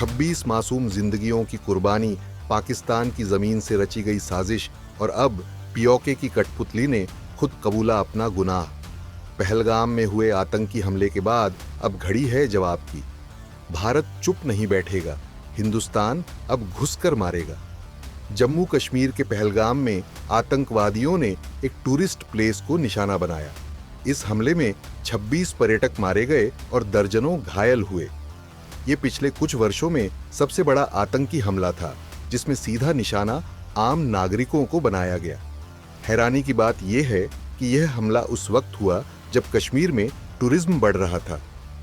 26 मासूम जिंदगियों की कुर्बानी, पाकिस्तान की जमीन से रची गई साजिश और अब पीओके की कठपुतली ने खुद कबूला अपना गुनाह। पहलगाम में हुए आतंकी हमले के बाद अब घड़ी है जवाब की। भारत चुप नहीं बैठेगा, हिंदुस्तान अब घुसकर मारेगा। जम्मू कश्मीर के पहलगाम में आतंकवादियों ने एक टूरिस्ट प्लेस को निशाना बनाया। इस हमले में 26 पर्यटक मारे गए और दर्जनों घायल हुए। ये पिछले कुछ वर्षों में सबसे बड़ा आतंकी हमला था, जिसमें सीधा निशाना आम नागरिकों को बनाया गया। हैरानी की बात यह है कि यह हमला उस वक्त हुआ जब कश्मीर में टूरिज्म बढ़ रहा था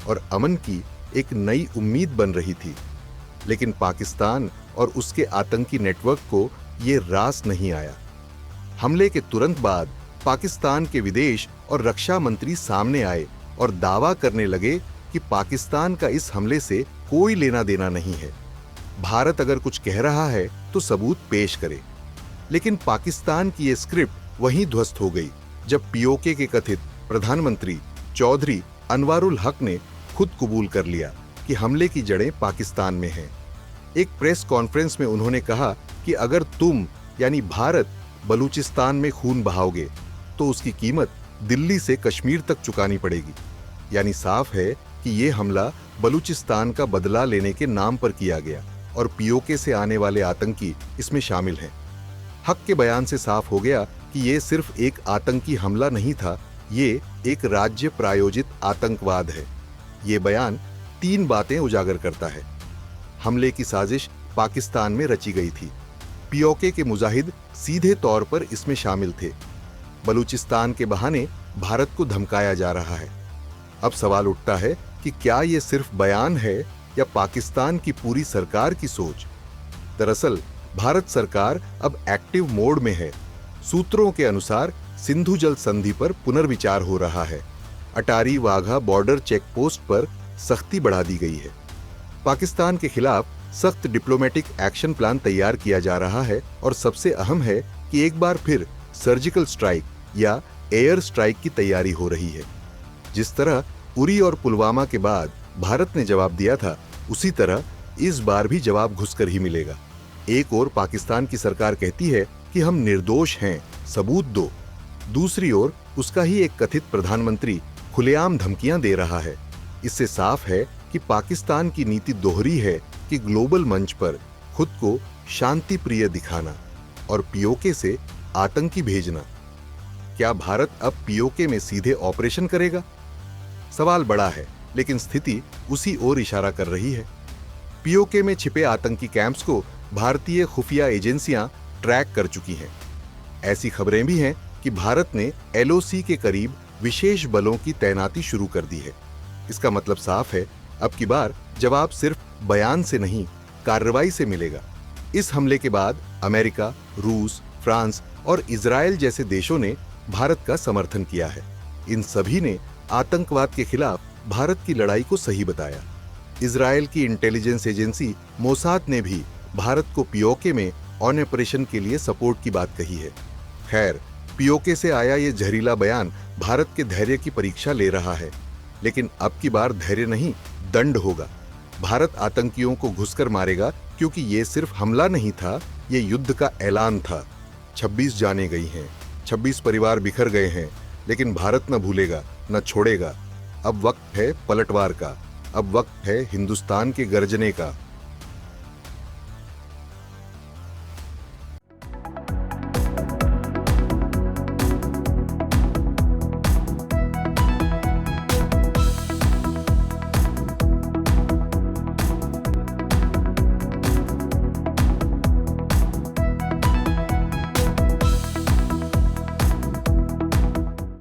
और अमन की एक नई उम्मीद बन रही थी। लेकिन पाकिस्तान और उसके आतंकी नेटवर्क को ये रास नहीं आया। हमले के तुरंत बाद पाकिस्तान के विदेश और रक्षा मंत्री सामने आए और दावा करने लगे कि पाकिस्तान का इस हमले से कोई लेना देना नहीं है। भारत अगर कुछ कह रहा है तो सबूत पेश करे। लेकिन पाकिस्तान की ये स्क्रिप्ट वहीं ध्वस्त हो गई जब पीओके के कथित प्रधानमंत्री चौधरी अनवारुल हक ने खुद कबूल कर लिया कि हमले की जड़ें पाकिस्तान में हैं। एक प्रेस कॉन्फ्रेंस में उन्होंने कहा कि अगर तुम यानी भारत बलूचिस्तान में खून बहाओगे तो उसकी कीमत दिल्ली से कश्मीर तक चुकानी पड़ेगी। यानी साफ है कि ये हमला बलूचिस्तान का बदला लेने के नाम पर किया गया और पीओके से आने वाले आतंकी इसमें शामिल हैं। हक के बयान से साफ हो गया कि ये सिर्फ एक आतंकी हमला नहीं था, ये एक राज्य प्रायोजित आतंकवाद है। ये बयान 3 बातें उजागर करता है। हमले की साजिश पाकिस्तान में रची गई थी। पीओके के मुजाहिद सीधे तौर पर इसमें शामिल थे। बलूचिस्तान के बहाने भारत को धमकाया जा रहा है। अब सवाल उठता है कि क्या यह सिर्फ बयान है या पाकिस्तान की पूरी सरकार की सोच? दरअसल भारत सरकार अब एक्टिव मोड में है। सूत्रों के अनुसार सिंधु जल संधि पर पुनर्विचार हो रहा है। Attari Wagah border check post पर सख्ती बढ़ा दी गई है। पाकिस्तान के खिलाफ सख्त डिप्लोमेटिक एक्शन प्लान तैयार किया जा रहा है और सबसे अहम है कि एक बार फिर सर्जिकल स्ट्राइक या एयर स्ट्राइक की तैयारी हो रही है। जिस तरह उरी और पुलवामा के बाद भारत ने जवाब दिया था, उसी तरह इस बार भी जवाब घुसकर ही मिलेगा। एक ओर पाकिस्तान की सरकार कहती है कि हम निर्दोष हैं, सबूत दो। दूसरी ओर उसका ही एक कथित प्रधानमंत्री खुलेआम धमकियां दे रहा है। इससे साफ है कि पाकिस्तान की नीति दोहरी है कि ग्लोबल मंच पर खुद को शांति प्रिय दिखाना और पीओके से आतंकी भेजना। क्या भारत अब पीओके में सीधे ऑपरेशन करेगा? सवाल बड़ा है, लेकिन स्थिति उसी ओर इशारा कर रही है। पीओके में छिपे आतंकी कैंप्स को भारतीय खुफिया एजेंसियां ट्रैक कर चुकी हैं। ऐसी खबरें भी हैं कि भारत ने एलओसी के करीब विशेष बलों की तैनाती शुरू कर दी है। इसका मतलब साफ है, अब की बार जवाब सिर्फ बयान से नहीं, कार्रवाई से मिलेगा। इस हमले के बाद अमेरिका, रूस, फ्रांस और इजराइल जैसे देशों ने भारत का समर्थन किया है। इन सभी ने आतंकवाद के खिलाफ भारत की लड़ाई को सही बताया। इजराइल की इंटेलिजेंस एजेंसी मोसाद ने भी भारत को पीओके में ऑन ऑपरेशन के लिए सपोर्ट की बात कही है। खैर, पीओके से आया ये जहरीला बयान भारत के धैर्य की परीक्षा ले रहा है। लेकिन अब की बार धैर्य नहीं, दंड होगा। भारत आतंकियों को घुसकर मारेगा, क्योंकि ये सिर्फ हमला नहीं था, ये युद्ध का ऐलान था। 26 जानें गई हैं, 26 परिवार बिखर गए हैं, लेकिन भारत न भूलेगा, न छोड़ेगा। अब वक्त है पलटवार का, अब वक्त है हिंदुस्तान के गर्जने का।